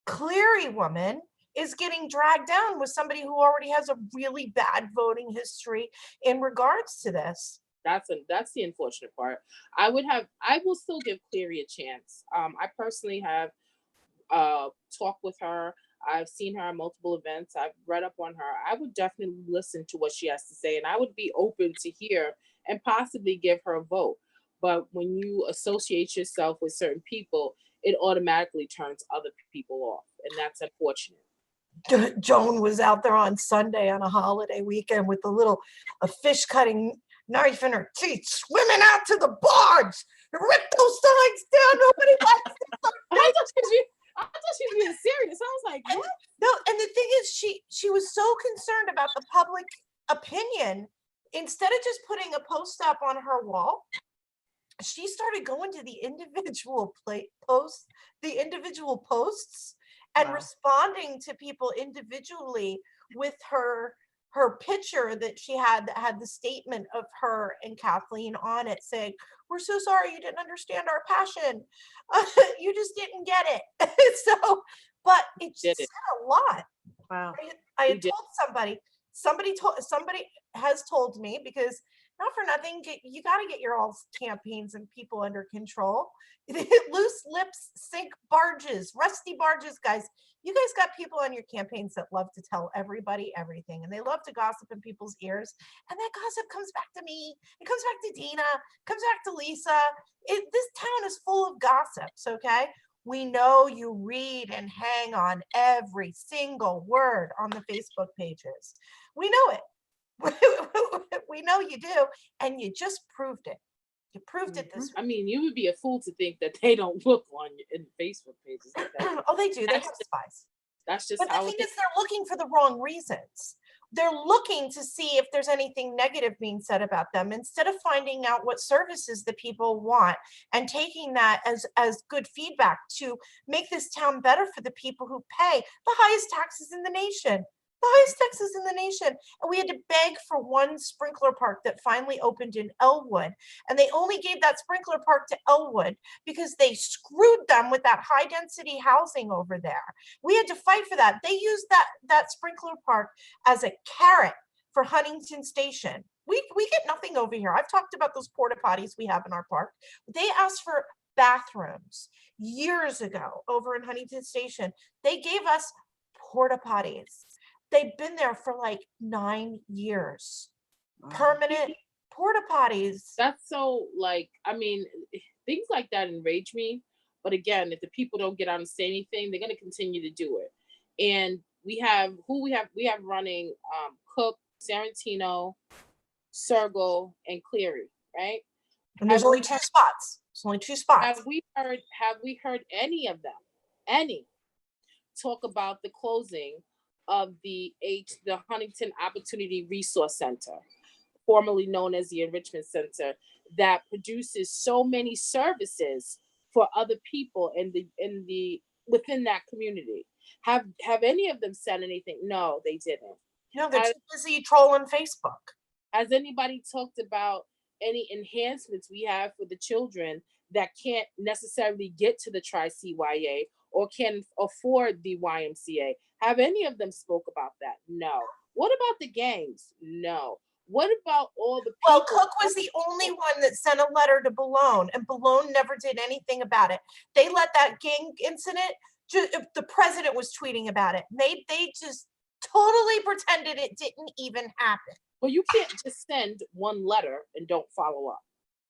Cleary woman is getting dragged down with somebody who already has a really bad voting history in regards to this. That's the unfortunate part. I will still give Cleary a chance. I personally have talked with her. I've seen her at multiple events. I've read up on her. I would definitely listen to what she has to say, and I would be open to hear and possibly give her a vote. But when you associate yourself with certain people, it automatically turns other people off, and that's unfortunate. Joan was out there on Sunday on a holiday weekend with a fish cutting knife in her teeth, swimming out to the barge. Rip those signs down. Nobody likes it. I thought she was being serious. I was like, what? No, and the thing is, she was so concerned about the public opinion. Instead of just putting a post up on her wall, she started going to the individual posts and Wow. responding to people individually with her picture that she had that had the statement of her and Kathleen on it, saying, "We're so sorry you didn't understand our passion. You just didn't get it." So, but it Did said it. a lot. Wow. I We had did. told somebody has told me, because not for nothing, you got to get your all campaigns and people under control. Loose lips sink barges, rusty barges, guys. You guys got people on your campaigns that love to tell everybody everything, and they love to gossip in people's ears. And that gossip comes back to me. It comes back to Dina. Comes back to Lisa. This town is full of gossips. Okay. We know you read and hang on every single word on the Facebook pages. We know it. We know you do, and you just proved it. You proved it this I mean, you would be a fool to think that they don't look on in Facebook pages. week. Oh, they do. They have That's spies. That's just But the how thing it is, they're looking for the wrong reasons. They're looking to see if there's anything negative being said about them, instead of finding out what services the people want and taking that as good feedback to make this town better for the people who pay the highest taxes in the nation. The highest taxes in the nation. And we had to beg for one sprinkler park that finally opened in Elwood. And they only gave that sprinkler park to Elwood because they screwed them with that high density housing over there. We had to fight for that. They used that sprinkler park as a carrot for Huntington Station. We get nothing over here. I've talked about those porta potties we have in our park. They asked for bathrooms years ago over in Huntington Station. They gave us porta potties. They've been there for like 9 years. Permanent porta potties. That's so, like, I mean, things like that enrage me. But again, if the people don't get out and say anything, they're going to continue to do it. And we have running Cook, Sarantino, Sergel, and Cleary, right? And there's Have only we 2 spots. There's only 2 spots. have we heard any of them talk about the closing of the Huntington Opportunity Resource Center, formerly known as the Enrichment Center, that produces so many services for other people within that community? Have any of them said anything? No, they didn't. They're too busy trolling Facebook. Has anybody talked about any enhancements we have for the children that can't necessarily get to the Tri-CYA or can afford the YMCA? Have any of them spoke about that? No. What about the gangs? No. What about all the people? Well, Cook was the only one that sent a letter to Boulogne, and Boulogne never did anything about it. They let that gang incident, the president was tweeting about it. They just totally pretended it didn't even happen. Well, you can't just send one letter and don't follow up,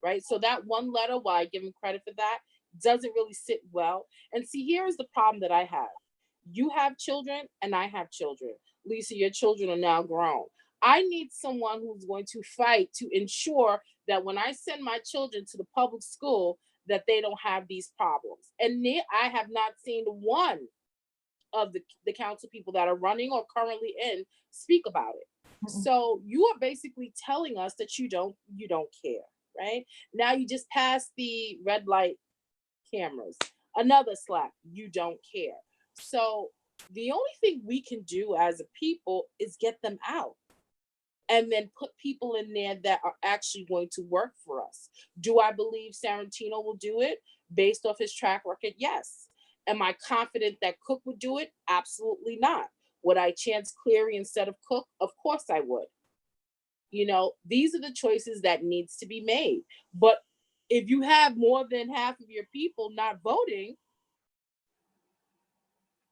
right? So that one letter, while I give him credit for that, doesn't really sit well. And see, here's the problem that I have. You have children and I have children. Lisa, your children are now grown. I need someone who's going to fight to ensure that when I send my children to the public school, that they don't have these problems. And I have not seen one of the council people that are running or currently in speak about it. Mm-hmm. So you are basically telling us that you don't care, right? Now you just passed the red light cameras. Another slap, you don't care. So the only thing we can do as a people is get them out and then put people in there that are actually going to work for us. Do I believe Sarantino will do it based off his track record? Yes. Am I confident that Cook would do it? Absolutely not. Would I chance Cleary instead of Cook? Of course I would. These are the choices that needs to be made. But if you have more than half of your people not voting,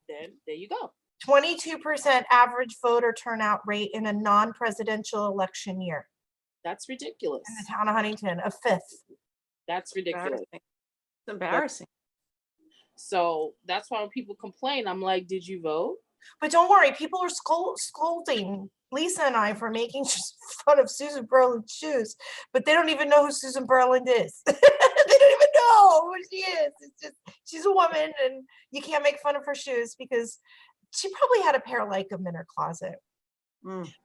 then there you go. 22% average voter turnout rate in a non-presidential election year. That's ridiculous. In the town of Huntington, a fifth. That's ridiculous. It's embarrassing. So that's why when people complain, I'm like, did you vote? But don't worry, people are scolding Lisa and I for making fun of Susan Berland's shoes, but they don't even know who Susan Berland is. They don't even know who she is. It's just, she's a woman and you can't make fun of her shoes because she probably had a pair like them in her closet.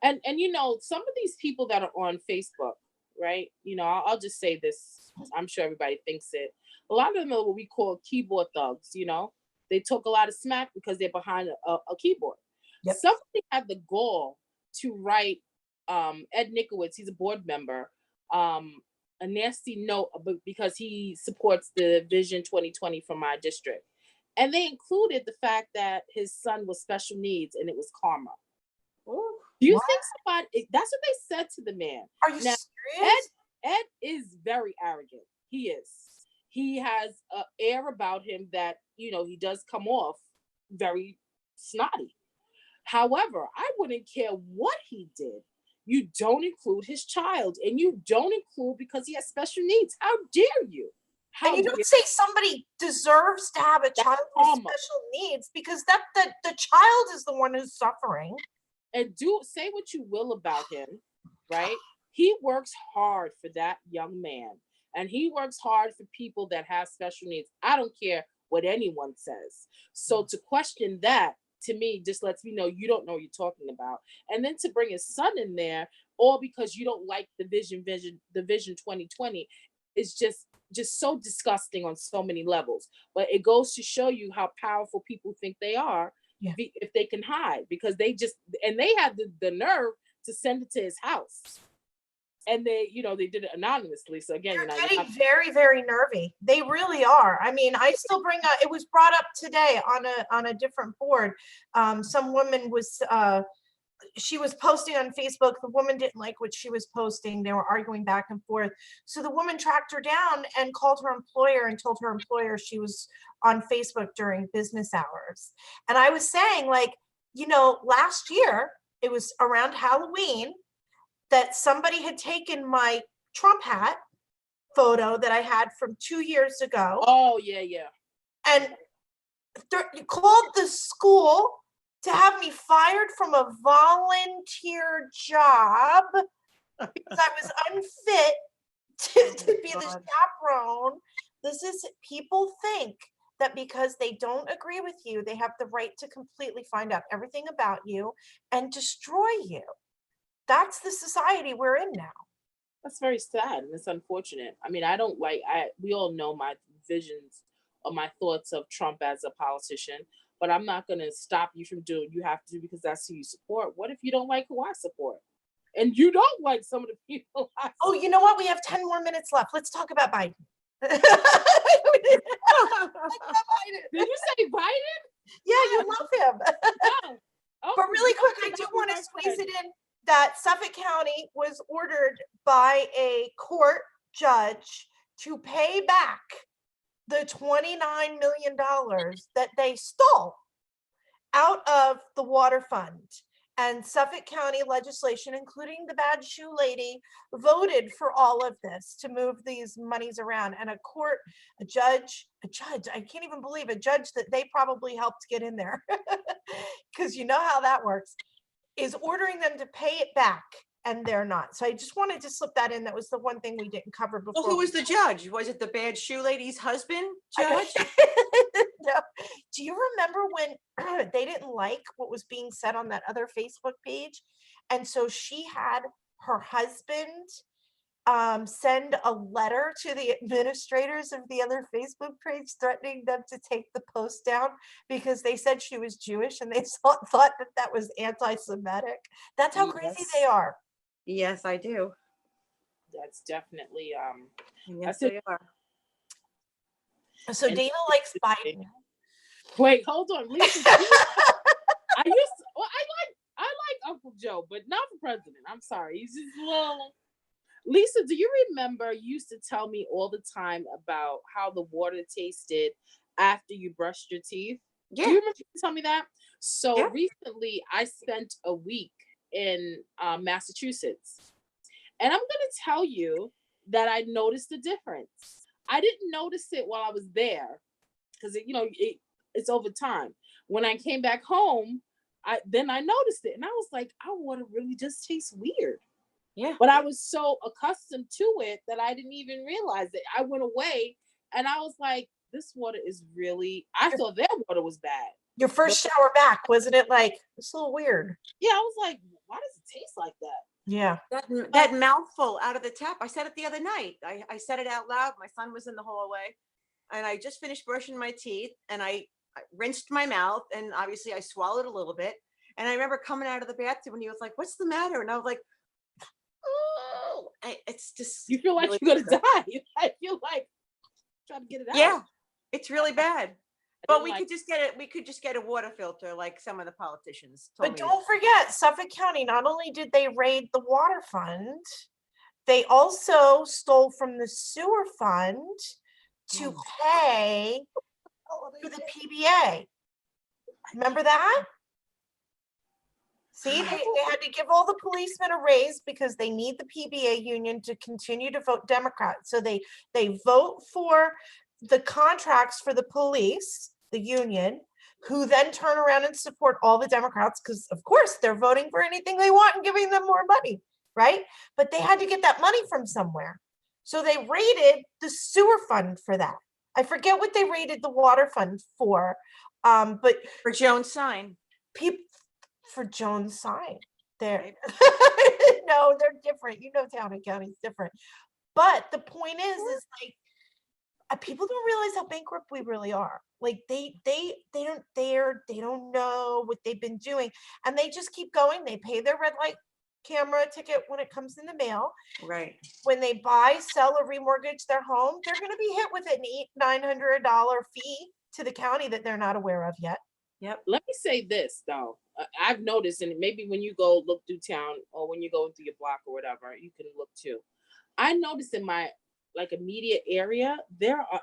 And you know, some of these people that are on Facebook, right? You know, I'll just say this. I'm sure everybody thinks it. A lot of them are what we call keyboard thugs, you know. They talk a lot of smack because they're behind a keyboard. Yep. Somebody had the gall to write Ed Nikowitz, he's a board member, a nasty note because he supports the Vision 2020 from my district. And they included the fact that his son was special needs and it was karma. Ooh, Do you what? think somebody, that's what they said to the man. Are you Now, serious? Ed is very arrogant. He is. He has an air about him that, you know, he does come off very snotty. However, I wouldn't care what he did. You don't include his child, and you don't include because he has special needs. How dare you? How And you dare don't say somebody deserves to have a child with karma. special needs because that the child is the one who's suffering. And say what you will about him, right? He works hard for that young man, and he works hard for people that have special needs. I don't care what anyone says. So to question that, to me, just lets me know you don't know what you're talking about. And then to bring his son in there, all because you don't like the Vision 2020, is just so disgusting on so many levels. But it goes to show you how powerful people think they are. Yeah. If they can hide, because they had the nerve to send it to his house, and they did it anonymously. So again, They're getting very, very nervy. They really are. I mean, I still bring up, it was brought up today on a different board. Some woman was, she was posting on Facebook. The woman didn't like what she was posting. They were arguing back and forth. So the woman tracked her down and called her employer and told her employer she was on Facebook during business hours. And I was saying, like, you know, last year, it was around Halloween, that somebody had taken my Trump hat photo that I had from 2 years ago. Oh, yeah. And called the school to have me fired from a volunteer job because I was unfit to be the chaperone. This is, people think that because they don't agree with you, they have the right to completely find out everything about you and destroy you. That's the society we're in now. That's very sad and it's unfortunate. I mean, we all know my visions or my thoughts of Trump as a politician, but I'm not going to stop you from doing what you have to do because that's who you support. What if you don't like who I support? And you don't like some of the people I support? Oh, you know what? We have 10 more minutes left. Let's talk about Biden. Did you say Biden? Yeah, you love him. No. Oh, But really quick, I do want to squeeze it in that Suffolk County was ordered by a court judge to pay back the $29 million that they stole out of the water fund. And Suffolk County legislation, including the bad shoe lady, voted for all of this to move these monies around. And a judge, I can't even believe a judge that they probably helped get in there, because you know how that works, is ordering them to pay it back, and they're not. So I just wanted to slip that in. That was the one thing we didn't cover before. Well, who was the judge? Was it the bad shoe lady's husband judge? No. Do you remember when they didn't like what was being said on that other Facebook page? And so she had her husband send a letter to the administrators of the other Facebook page threatening them to take the post down because they said she was Jewish and they thought that was anti-Semitic. That's how crazy Yes. they are. Yes, I do. That's definitely Yes, that's they are. So And- Dana likes Biden. Wait, hold on, Lisa. I like Uncle Joe, but not for president. I'm sorry, he's just a little. Lisa, do you remember you used to tell me all the time about how the water tasted after you brushed your teeth? Yeah. Do you remember you tell me that? So Yeah. recently I spent a week in Massachusetts, and I'm going to tell you that I noticed a difference. I didn't notice it while I was there because it's over time. When I came back home, then I noticed it, and I was like, our water really just tastes weird. Yeah. But I was so accustomed to it that I didn't even realize it. I went away and I was like, this water is really, I Your, thought their water was bad. your But first shower back, wasn't it like, it's a little weird? yeah, I was like, why does it taste like that? Yeah. That mouthful out of the tap. I said it the other night. I said it out loud. My son was in the hallway and I just finished brushing my teeth and I rinsed my mouth and obviously I swallowed a little bit. And I remember coming out of the bathroom and he was like, what's the matter? And I was like, oh, it's just. You feel like really you're gonna bad. die. I feel like trying to get it out. Yeah, it's really bad. But didn't we like- could just get it. We could just get a water filter like some of the politicians told But me. don't forget, Suffolk County, not only did they raid the water fund, they also stole from the sewer fund to pay for the PBA. Remember that? See, they had to give all the policemen a raise because they need the PBA union to continue to vote Democrat. So they vote for the contracts for the police, the union, who then turn around and support all the Democrats because of course they're voting for anything they want and giving them more money, right? But they had to get that money from somewhere. So they raided the sewer fund for that. I forget what they raided the water fund for, but For Joan's sign. people for Jones sign. They're Right. no, they're different. You know, town and county is different. But the point is like people don't realize how bankrupt we really are. Like they don't know what they've been doing, and they just keep going. They pay their red light camera ticket when it comes in the mail. Right. When they buy, sell, or remortgage their home, they're going to be hit with an $900 fee to the county that they're not aware of yet. Yep. Let me say this though. I've noticed, and maybe when you go look through town or when you go through your block or whatever, you can look too. I noticed in my like immediate area, there are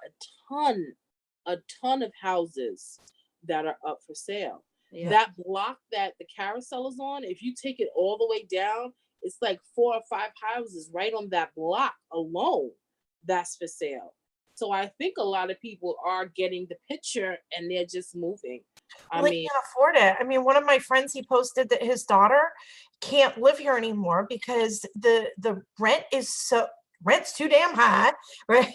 a ton of houses that are up for sale. Yeah. That block that the carousel is on, if you take it all the way down, it's like 4 or 5 houses right on that block alone that's for sale. So I think a lot of people are getting the picture and they're just moving. Well, they can't afford it. I mean, one of my friends, he posted that his daughter can't live here anymore because the rent's too damn high, right?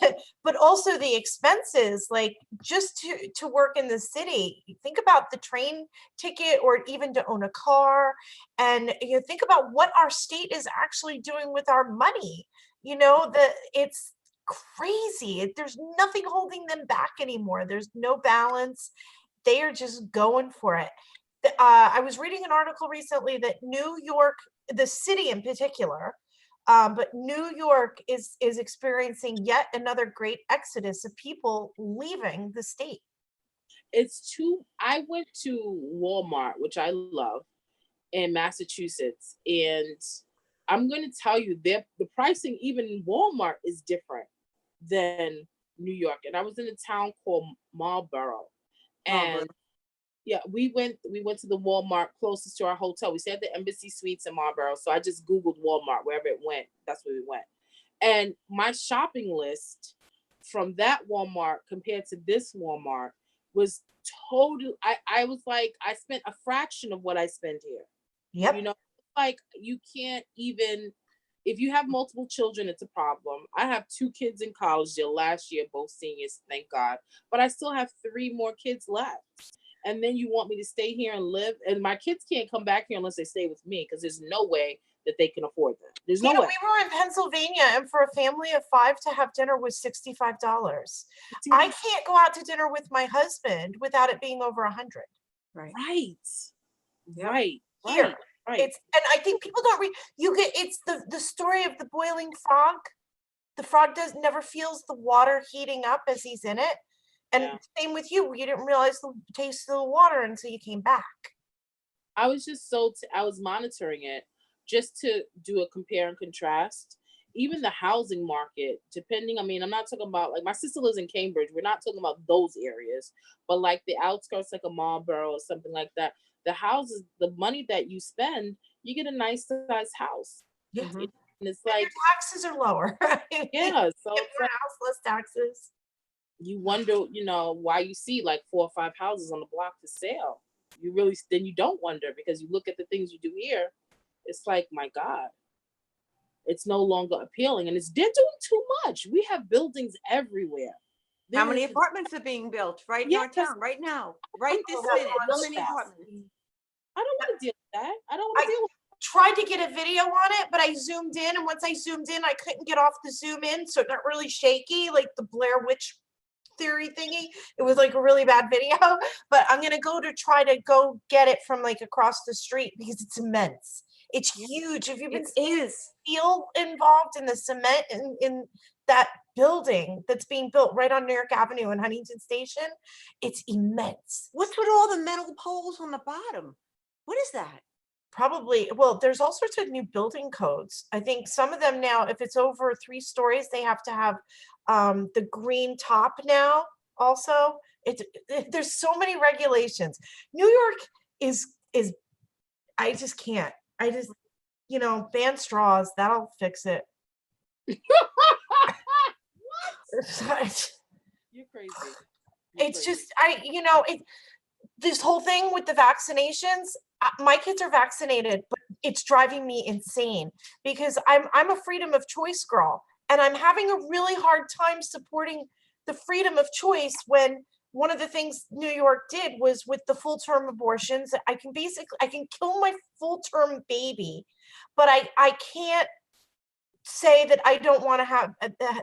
But also the expenses, like just to work in the city. Think about the train ticket or even to own a car. And you think about what our state is actually doing with our money. You know, it's crazy. There's nothing holding them back anymore. There's no balance. They are just going for it. I was reading an article recently that New York, the city in particular, but New York is experiencing yet another great exodus of people leaving the state. I went to Walmart, which I love, in Massachusetts, and I'm going to tell you the pricing even in Walmart is different than New York. And I was in a town called Marlborough. And yeah, we went to the Walmart closest to our hotel. We stayed at the Embassy Suites in Marlborough. So I just Googled Walmart, wherever it went. That's where we went. And my shopping list from that Walmart compared to this Walmart was total. I was like, I spent a fraction of what I spend here. Yep. You know, like you can't even, if you have multiple children, it's a problem. I have 2 kids in college. They're last year, both seniors, thank God. But I still have 3 more kids left. And then you want me to stay here and live? And my kids can't come back here unless they stay with me because there's no way that they can afford that. There's no way. We were in Pennsylvania, and for a family of 5 to have dinner was $65. I can't go out to dinner with my husband without it being over 100. Right. Right. Yep. Right. Here. Right. And I think people don't read. It's the story of the boiling frog. The frog never feels the water heating up as he's in it. And same with you. You didn't realize the taste of the water until you came back. I was just I was monitoring it just to do a compare and contrast. Even the housing market, depending, I mean, I'm not talking about, like, my sister lives in Cambridge. We're not talking about those areas, but like the outskirts, like a Marlboro or something like that. The houses, the money that you spend, you get a nice sized house. Yeah. And it's And like, your taxes are lower. Right? yeah, so Get it's more like, house, less taxes. you wonder, why you see like 4 or 5 houses on the block for sale. you really, then you don't wonder, because you look at the things you do here, it's like, my God, it's no longer appealing, and they're doing too much. We have buildings everywhere. How There many is- apartments are being built right in our Yes. town, right now, right this don't minute? How want many that. apartments? I don't want to deal with that. I don't want to deal with Tried to get a video on it, but I zoomed in, and once I zoomed in, I couldn't get off the zoom in, so it got really shaky, like the Blair Witch theory thingy. It was like a really bad video, but I'm gonna go to try to go get it from like across the street because it's immense. It's huge. Have you been It seeing is. steel involved in the cement in that building that's being built right on New York Avenue in Huntington Station? It's immense. What's with all the metal poles on the bottom? What is that? Probably, well, there's all sorts of new building codes. I think some of them now, if it's over 3 stories, they have to have the green top now also. There's so many regulations. New York is I just can't. I just, ban straws, that'll fix it. You're crazy. It's just, this whole thing with the vaccinations, my kids are vaccinated, but it's driving me insane because I'm a freedom of choice girl, and I'm having a really hard time supporting the freedom of choice when one of the things New York did was with the full term abortions. I can kill my full term baby, but I can't say that I don't want to have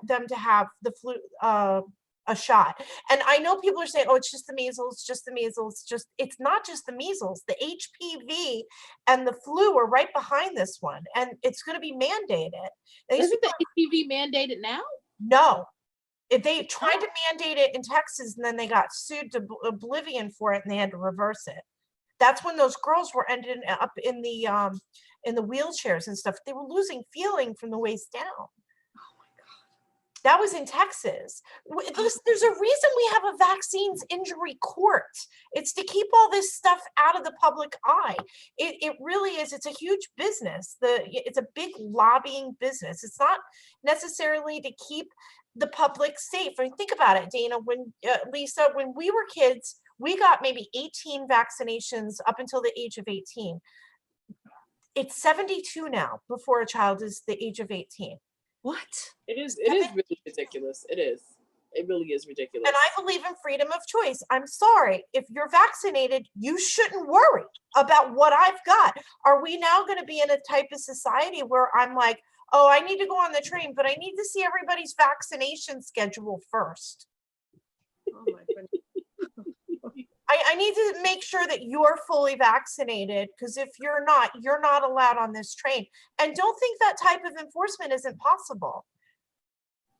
them to have the flu, a shot. And I know people are saying, oh, it's just the measles, just the measles, it's not just the measles. The HPV and the flu are right behind this one, and it's going to be mandated. Isn't the HPV mandated now? No. If they tried to mandate it in Texas, and then they got sued to oblivion for it, and they had to reverse it. That's when those girls were ending up in the wheelchairs and stuff. They were losing feeling from the waist down. That was in Texas. There's a reason we have a vaccines injury court. It's to keep all this stuff out of the public eye. It really is. It's a huge business. It's a big lobbying business. It's not necessarily to keep the public safe. I mean, think about it, Dana. When Lisa, when we were kids, we got maybe 18 vaccinations up until the age of 18. It's 72 now before a child is the age of 18. What? It is really ridiculous. It is. It really is ridiculous. And I believe in freedom of choice. I'm sorry. If you're vaccinated, you shouldn't worry about what I've got. Are we now going to be in a type of society where I'm like, oh, I need to go on the train, but I need to see everybody's vaccination schedule first. Oh my goodness. I need to make sure that you're fully vaccinated, because if you're not allowed on this train. And don't think that type of enforcement isn't possible.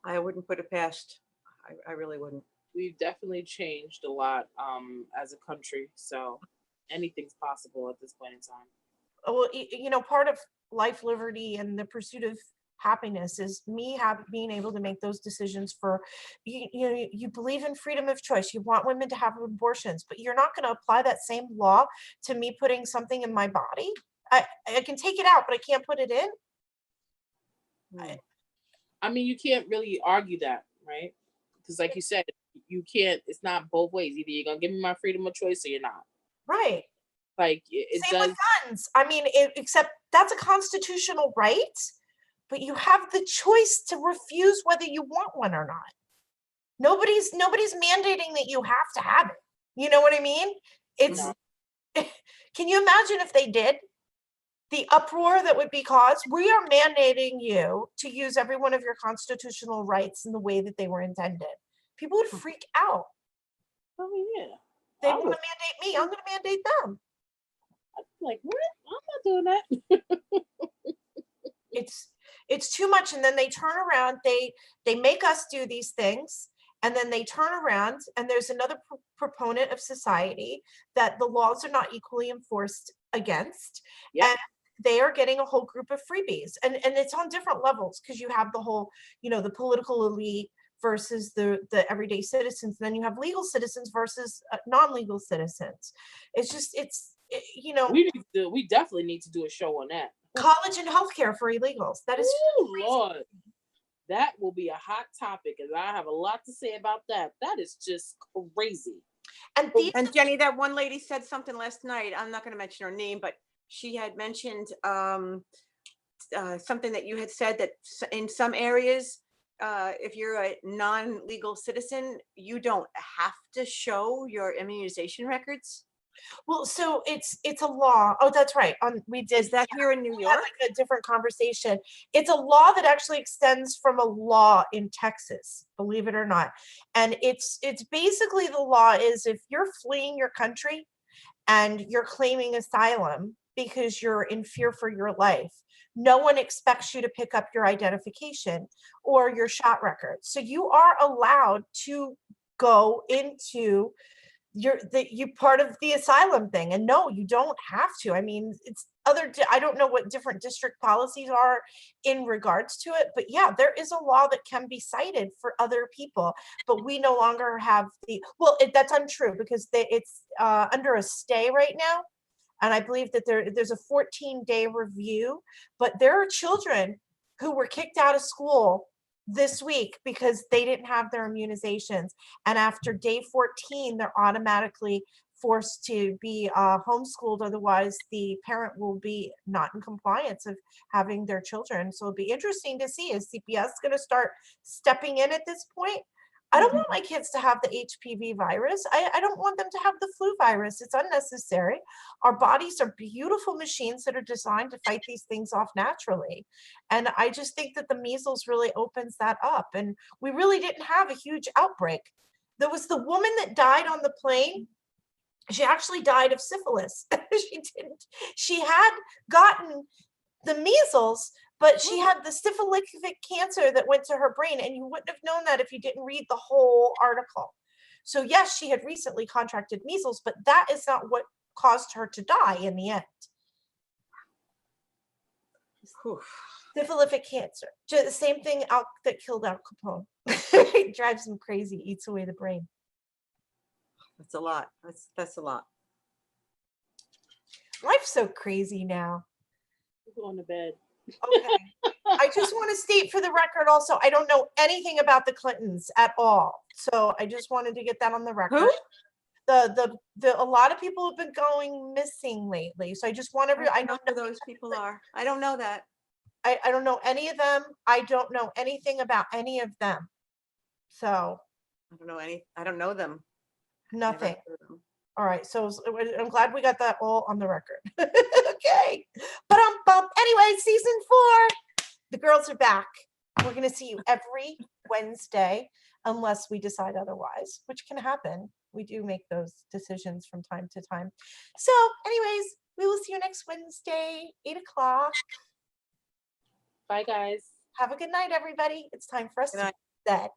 I wouldn't put it past. I really wouldn't. We've definitely changed a lot as a country, so anything's possible at this point in time. Well, part of life, liberty, and the pursuit of happiness is me being able to make those decisions for you believe in freedom of choice. You want women to have abortions, but you're not going to apply that same law to me putting something in my body. I can take it out, but I can't put it in. I mean, you can't really argue that, right? Because like you said, you can't, it's not both ways. Either you're gonna give me my freedom of choice or you're not. Right. Like it Same does. with guns. I mean, except that's a constitutional right, but you have the choice to refuse whether you want one or not. Nobody's mandating that you have to have it. You know what I mean? It's Can you imagine if they did? The uproar that would be caused. We are mandating you to use every one of your constitutional rights in the way that they were intended. People would freak out. Oh yeah. They want to mandate me. I'm going to mandate them. Like, what? I'm not doing that. It's too much. And then they turn around, they make us do these things, and then they turn around, and there's another proponent of society that the laws are not equally enforced against. Yep. And they are getting a whole group of freebies, and it's on different levels, because you have the whole, the political elite versus the everyday citizens, and then you have legal citizens versus non-legal citizens. It's just we definitely need to do a show on that. College and healthcare for illegals. That is Lord, that will be a hot topic, and I have a lot to say about that. That is just crazy. And these, And Jenny, that one lady said something last night. I'm not going to mention her name, but she had mentioned something that you had said that in some areas, if you're a non-legal citizen, you don't have to show your immunization records. well, so it's a law. Oh, that's right. We did. Is that here in New We had York? like a different conversation. It's a law that actually extends from a law in Texas, believe it or not. And it's basically, the law is, if you're fleeing your country and you're claiming asylum because you're in fear for your life, no one expects you to pick up your identification or your shot record. So you are allowed to go into you part of the asylum thing. And no, you don't have to. I mean, it's I don't know what different district policies are in regards to it, but yeah, there is a law that can be cited for other people, but we no longer have well, that's untrue, because it's under a stay right now. And I believe that there's a 14-day review, but there are children who were kicked out of school this week because they didn't have their immunizations. And after day 14, they're automatically forced to be homeschooled. Otherwise, the parent will be not in compliance of having their children. So it'll be interesting to see, is CPS going to start stepping in at this point? I don't want my kids to have the HPV virus. I don't want them to have the flu virus. It's unnecessary. Our bodies are beautiful machines that are designed to fight these things off naturally. And I just think that the measles really opens that up. And we really didn't have a huge outbreak. There was the woman that died on the plane. She actually died of syphilis. She had gotten the measles, but she had the syphilitic cancer that went to her brain, and you wouldn't have known that if you didn't read the whole article. So yes, she had recently contracted measles, but that is not what caused her to die in the end. Syphilitic cancer, the same thing that killed Al Capone. It drives him crazy, eats away the brain. That's a lot. That's a lot. Life's so crazy now. Going to bed. Okay. I just want to state for the record also, I don't know anything about the Clintons at all. So I just wanted to get that on the record. Who? A lot of people have been going missing lately. So I just want I know who those people are. I don't know that. I don't know any of them. I don't know anything about any of them. So I don't know them. nothing. Never heard of them. All right. So I'm glad we got that all on the record. Okay. But anyway, season 4, the girls are back. We're going to see you every Wednesday, unless we decide otherwise, which can happen. We do make those decisions from time to time. So anyways, we will see you next Wednesday, 8 o'clock. Bye, guys. Have a good night, everybody. It's time for us Good to night. bed.